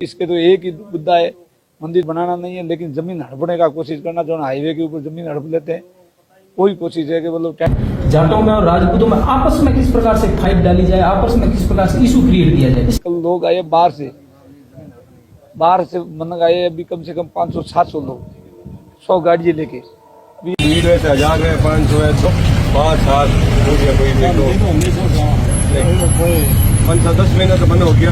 इसके तो एक ही मुद्दा है, मंदिर बनाना नहीं है, लेकिन जमीन हड़पने का कोशिश करना। जो हाईवे के ऊपर जमीन हड़प लेते हैं, कोई कोशिश है कि मतलब जाटों में और राजपूतों में आपस में किस प्रकार से फाइट डाली जाए, आपस में किस प्रकार से इशू क्रिएट किया जाए। कल लोग आए बाहर से मतलब आए अभी कम से कम 500-700 लोग, 100 गाड़ियाँ लेके। भीड़ है, 1000 है, 500 है, तो 5-7 हो गया। कोई नहीं तो 5-10 महीना तो बंद हो गया।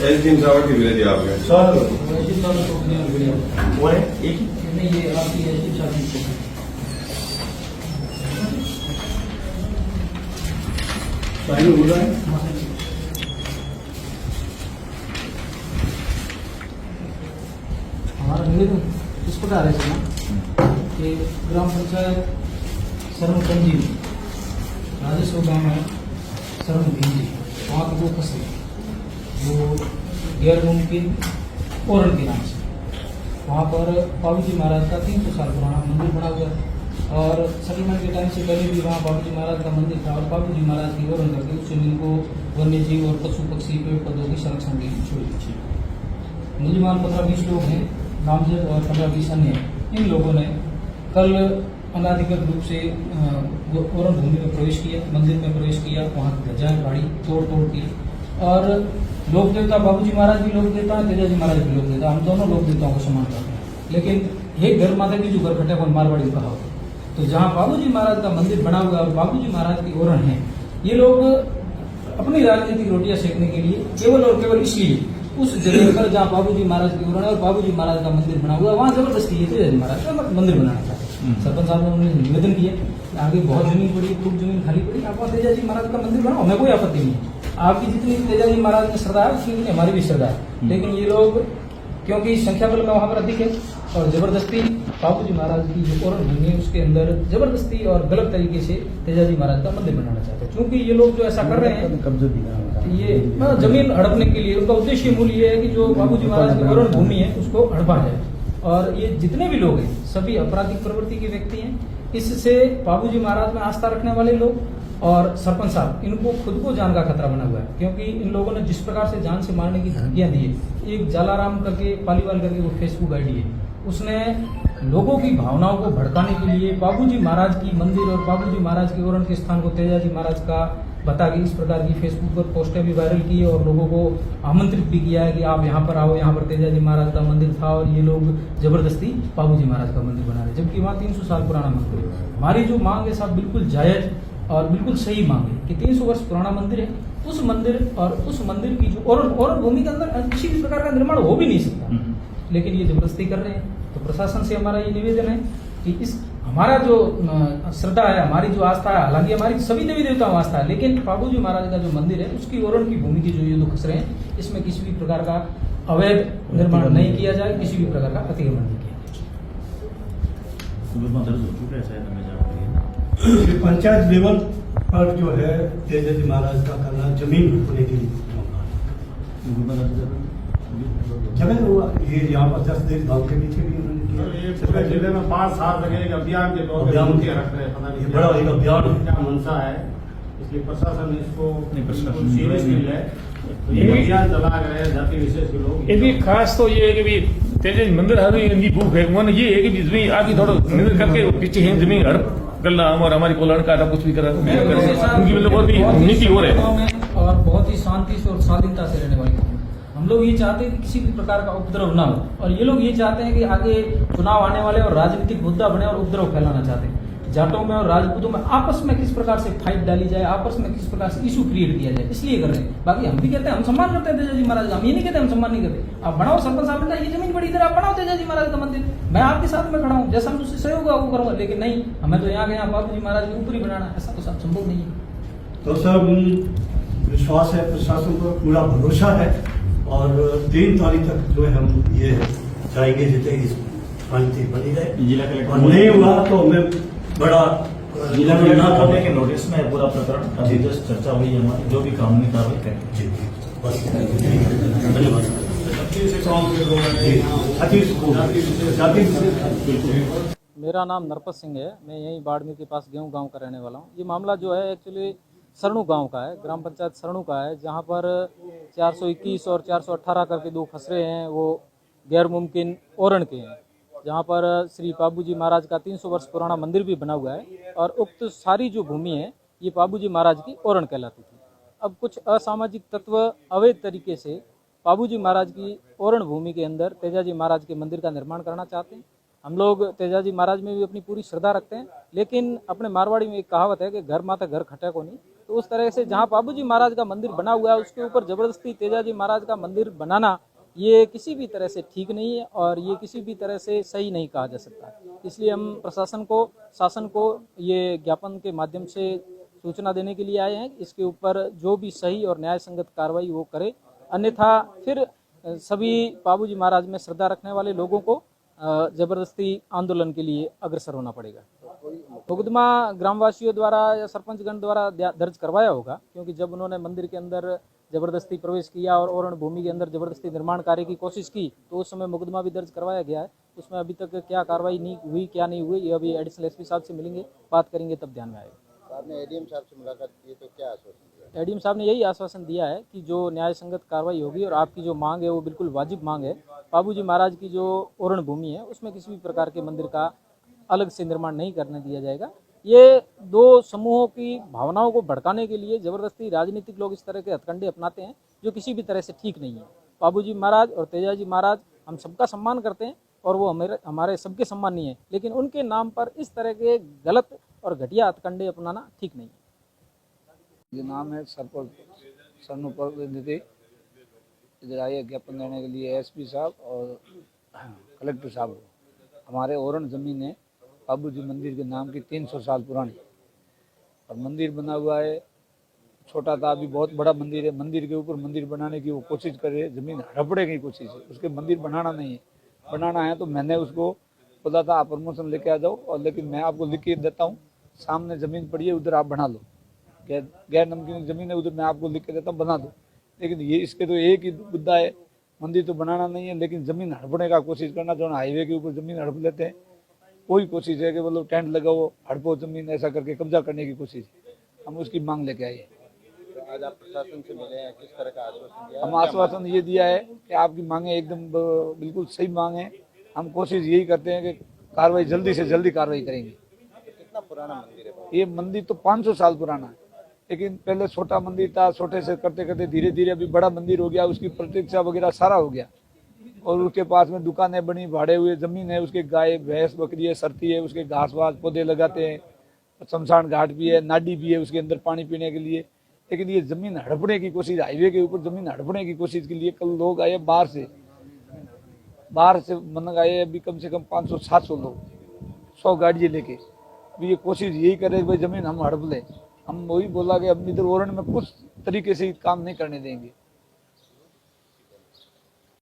एल्टीम सावर की विलेज आप गए सर, वो है एक नहीं, ये आपकी एल्टीम सावर की साइन हो रहा है। हमारा निवेदन इस प्रकार है कि ग्राम पंचायत सरमकंजी राजस्व गाँव है सरम भिंजी, वहाँ के 2 फसलें जो गैर मुमकिन ओरन के नाम से, वहाँ पर बाबूजी महाराज का 300 साल पुराना मंदिर बना हुआ है। और सेटलमेंट के टाइम से पहले भी वहाँ बाबूजी महाराज का मंदिर था, और बाबूजी महाराज की ओरन करके उस जमीन को वन्य जीव और पशु पक्षी पेड़ पौधों की संरक्षण के लिए छोड़ दी। मुलजमान 15-20 लोग हैं नामजद और 15-20 अन्य हैं। इन लोगों ने कल अनाधिकृत रूप से ओरन भूमि में प्रवेश किया, मंदिर में प्रवेश किया, वहाँ ध्वजाएं गाड़ी तोड़ की। और लोक देवता बाबूजी महाराज भी लोक देवता है, तेजाजी महाराज भी लोक देवता, हम दोनों लोक देवताओं को सम्मान करते हैं। लेकिन एक घर माता की जो घर खटे को मारवाड़ी कहा हो, तो जहाँ बाबूजी महाराज का मंदिर बना हुआ है और बाबूजी महाराज की ओरण है, ये लोग अपनी राजनीतिक रोटियां सेकने के लिए केवल और केवल इसलिए उस जगह पर जहाँ बाबूजी महाराज की ओरण है और बाबूजी महाराज का मंदिर बना हुआ है, वहाँ जबरदस्ती ये तेजाजी महाराज का मंदिर बनाना चाहते हैं। सरपंच साहब ने उन्होंने निवेदन किया, आगे बहुत जमीन पड़ी, खूब जमीन खाली पड़ी, आप वहाँ तेजाजी महाराज का मंदिर बनाओ, हमें कोई आपत्ति नहीं है। आपकी जितनी तेजाजी महाराज की श्रद्धा है उतनी हमारी भी श्रद्धा है। लेकिन ये लोग क्योंकि संख्या बल में वहां पर अधिक है और जबरदस्ती बाबूजी महाराज की जो ओरन भूमि है उसके अंदर जबरदस्ती और गलत तरीके से तेजाजी महाराज का मंदिर बनाना चाहते हैं। क्योंकि ये लोग जो ऐसा कर रहे हैं, ये जमीन हड़पने के लिए उनका उद्देश्य मूल ये है कि जो बाबूजी महाराज की ओरन भूमि है उसको हड़पा जाए। और ये जितने भी लोग हैं सभी आपराधिक प्रवृत्ति के व्यक्ति हैं। इससे बाबूजी महाराज में आस्था रखने वाले लोग और सरपंच साहब, इनको खुद को जान का खतरा बना हुआ है। क्योंकि इन लोगों ने जिस प्रकार से जान से मारने की धमकियां दी है, एक जालाराम करके पालीवाल करके वो फेसबुक आईडी है, उसने लोगों की भावनाओं को भड़काने के लिए बाबूजी महाराज की मंदिर और बाबूजी महाराज के ओरण के स्थान को तेजाजी महाराज का बता के इस प्रकार की फेसबुक पर पोस्टें भी वायरल की और लोगों को आमंत्रित भी किया है कि आप यहाँ पर आओ, यहाँ पर तेजाजी महाराज का मंदिर था और ये लोग जबरदस्ती बाबूजी महाराज का मंदिर बना रहे, जबकि वहाँ 300 साल पुराना मंदिर है। हमारी जो मांग है साहब बिल्कुल जायज और बिल्कुल सही मांग है कि 300 वर्ष पुराना मंदिर है, उस मंदिर और उस मंदिर की जो और भूमि के अंदर किसी भी प्रकार का निर्माण हो भी नहीं सकता, लेकिन ये जबरदस्ती कर रहे हैं। तो प्रशासन से हमारा ये निवेदन है कि इस हमारा जो श्रद्धा है, हमारी जो आस्था है, हालांकि हमारी सभी देवी देवताओं आस्था है, लेकिन बाबूजी महाराज का जो मंदिर है उसकी ओरण की भूमि की जो ये लोग खस रहे हैं, इसमें किसी भी प्रकार का अवैध निर्माण नहीं किया जाए, किसी भी प्रकार का अतिक्रमण नहीं किया जाए। पंचायत लेवल पर जो है तेजाजी महाराज का करना जमीन हड़पने के लिए जगह ये यहाँ पर 10 दिन गाँव के पीछे भी उन्होंने किया। जिले में 5 साल तक एक अभियान के तौर पर रख रहे हैं, पता नहीं बड़ा एक अभियान क्या मंशा है, इसलिए प्रशासन ने इसको सीरियस लिया है। तो ये अभियान चला रहे हैं जाति विशेष के लोग। ये भी खास तो ये है कि भी तेज मंदिर है भूख है, उन्होंने ये है कि जमीन आगे थोड़ा निर्णय करके पीछे है जमीन हड़प करना और हमारी को लड़का था कुछ भी करा उनकी मतलब बहुत भी नीति हो रही है और बहुत ही शांति से और स्वाधीनता से रहने वाली। हम लोग ये चाहते हैं कि किसी भी प्रकार का उपद्रव ना हो, और ये लोग ये चाहते हैं कि आगे चुनाव आने वाले और राजनीतिक मुद्दा बने और उपद्रव फैलाना चाहते हैं। जाटों में और राजपूतों में आपस में किस प्रकार से फाइट डाली जाए, आपस में किस प्रकार से इशू क्रिएट किया जाए, इसलिए कर रहे हैं। बाकी हम भी कहते हैं, हम सम्मान करते हैं तेजाजी महाराज का, हम ये नहीं कहते हम सम्मान नहीं करते। आप बनाओ, सरपंच साहब ने ये जमीन पड़ी इधर, आप बनाओ तेजाजी महाराज का मंदिर, मैं आपके साथ में खड़ा हूँ, जैसा मुझसे सहयोग होगा वो करूंगा। लेकिन नहीं, हमें तो यहाँ गया बाबूजी महाराज के ऊपर ही बनाना, ऐसा तो सब संभव नहीं है। तो सब विश्वास है, प्रशासन पर पूरा भरोसा है और 3 तारीख तक जो है हम ये चाहेंगे जितने इस शांति बनी रहे, और नहीं हुआ तो हमें बड़ा जिला में ना करने के नोटिस में पूरा प्रकरण अभी जस्ट चर्चा हुई है हमारी, जो भी कानूनी कार्रवाई करेंगे। जी, बस धन्यवाद। मेरा नाम नरपत सिंह है। मैं यहीं बाड़मेर के पास गेहूं गांव का रहने वाला हूं। ये मामला जो है एक्चुअली सरनू गांव का है, ग्राम पंचायत सरनू का है, जहां पर 421 और 418 करके दो खसरे हैं, वो गैर मुमकिन ओरण के हैं, जहां पर श्री पाबूजी महाराज का 300 वर्ष पुराना मंदिर भी बना हुआ है और उक्त सारी जो भूमि है ये पाबूजी महाराज की ओरण कहलाती थी। अब कुछ असामाजिक तत्व अवैध तरीके से पाबूजी महाराज की ओरण भूमि के अंदर तेजाजी महाराज के मंदिर का निर्माण करना चाहते हैं। हम लोग तेजाजी महाराज में भी अपनी पूरी श्रद्धा रखते हैं, लेकिन अपने मारवाड़ी में एक कहावत है कि घर माता घर खटे को नहीं। तो उस तरह से जहाँ पाबूजी महाराज का मंदिर बना हुआ है उसके ऊपर जबरदस्ती तेजाजी महाराज का मंदिर बनाना ये किसी भी तरह से ठीक नहीं है और ये किसी भी तरह से सही नहीं कहा जा सकता। इसलिए हम प्रशासन को, शासन को ये ज्ञापन के माध्यम से सूचना देने के लिए आए हैं। इसके ऊपर जो भी सही और न्याय संगत कार्रवाई वो करे, अन्यथा फिर सभी पाबूजी महाराज में श्रद्धा रखने वाले लोगों को जबरदस्ती आंदोलन के लिए अग्रसर होना पड़ेगा। मुकदमा ग्रामवासियों द्वारा या सरपंचगण द्वारा दर्ज करवाया होगा, क्योंकि जब उन्होंने मंदिर के अंदर जबरदस्ती प्रवेश किया और ओरण भूमि के अंदर जबरदस्ती निर्माण कार्य की कोशिश की तो उस समय मुकदमा भी दर्ज करवाया गया है। उसमें अभी तक क्या कार्रवाई नहीं हुई, क्या नहीं हुई, ये अभी एडिशनल एसपी साहब से मिलेंगे, बात करेंगे, तब ध्यान में आएगा। आपने एडीएम साहब से मुलाकात की तो क्या आश्वासन दिया? एडीएम साहब ने यही आश्वासन दिया है कि जो न्याय संगत कार्रवाई होगी और आपकी जो मांग है वो बिल्कुल वाजिब मांग है। पाबूजी महाराज की जो ओरण भूमि है उसमें किसी भी प्रकार के मंदिर का अलग से निर्माण नहीं करने दिया जाएगा। ये दो समूहों की भावनाओं को भड़काने के लिए जबरदस्ती राजनीतिक लोग इस तरह के हथकंडे अपनाते हैं जो किसी भी तरह से ठीक नहीं है। पाबूजी महाराज और तेजाजी महाराज हम सबका सम्मान करते हैं और वो हमारे सबके सम्मानीय है, लेकिन उनके नाम पर इस तरह के गलत और घटिया हथकंडे अपनाना ठीक नहीं है। ये नाम है सरपंच सरनू प्रतिनिधि, इधर आइए ज्ञापन देने के लिए एसपी साहब और कलेक्टर साहब को। हमारे ओरण ज़मीन है पाबूजी मंदिर के नाम की 300 साल पुरानी, और मंदिर बना हुआ है, छोटा था, अभी बहुत बड़ा मंदिर है। मंदिर के ऊपर मंदिर बनाने की वो कोशिश कर रहे हैं, ज़मीन हड़पड़े की कोशिश है, उसके मंदिर बनाना नहीं है। बनाना है तो मैंने उसको बोला था आप परमिशन लेके आ जाओ, और लेकिन मैं आपको लिख के देता हूँ, सामने ज़मीन पड़ी है उधर आप बना लो, गैर नमकीन ज़मीन है उधर मैं आपको लिख के देता हूँ, बना दो। लेकिन ये इसके तो एक ही मुद्दा है, मंदिर तो बनाना नहीं है, लेकिन ज़मीन हड़पने का कोशिश करना। जो हाईवे के ऊपर ज़मीन हड़प लेते हैं, कोई कोशिश है कि मतलब टेंट लगाओ, हड़पो ज़मीन, ऐसा करके कब्जा करने की कोशिश। हम उसकी मांग लेके आए। तो आज आप प्रशासन से मिले हैं, किस तरह का आश्वासन दिया? हम आश्वासन ये दिया है कि आपकी मांगे एकदम बिल्कुल सही मांग है। हम कोशिश यही करते हैं कि कार्रवाई जल्दी से जल्दी कार्रवाई करेंगे। कितना पुराना मंदिर है? ये मंदिर तो 500 साल पुराना है, लेकिन पहले छोटा मंदिर था, छोटे से करते करते धीरे धीरे अभी बड़ा मंदिर हो गया, उसकी प्रतिष्ठा वगैरह सारा हो गया। और उसके पास में दुकानें बनी, भाड़े हुए ज़मीन है, उसके गाय भैंस बकरी है, सरती है, उसके घास वास पौधे लगाते हैं, शमशान घाट भी है, नाडी भी है उसके अंदर पानी पीने के लिए। लेकिन ये ज़मीन हड़पने की कोशिश, हाईवे के ऊपर ज़मीन हड़पने की कोशिश के लिए कल लोग आए बाहर से मन आए, अभी कम से कम 500-700 लोग, 100 गाड़ियाँ लेके। अभी ये कोशिश यही करे भाई ज़मीन हम हड़प लें। हम वही बोला कि हम इधर ओरण में कुछ तरीके से काम नहीं करने देंगे।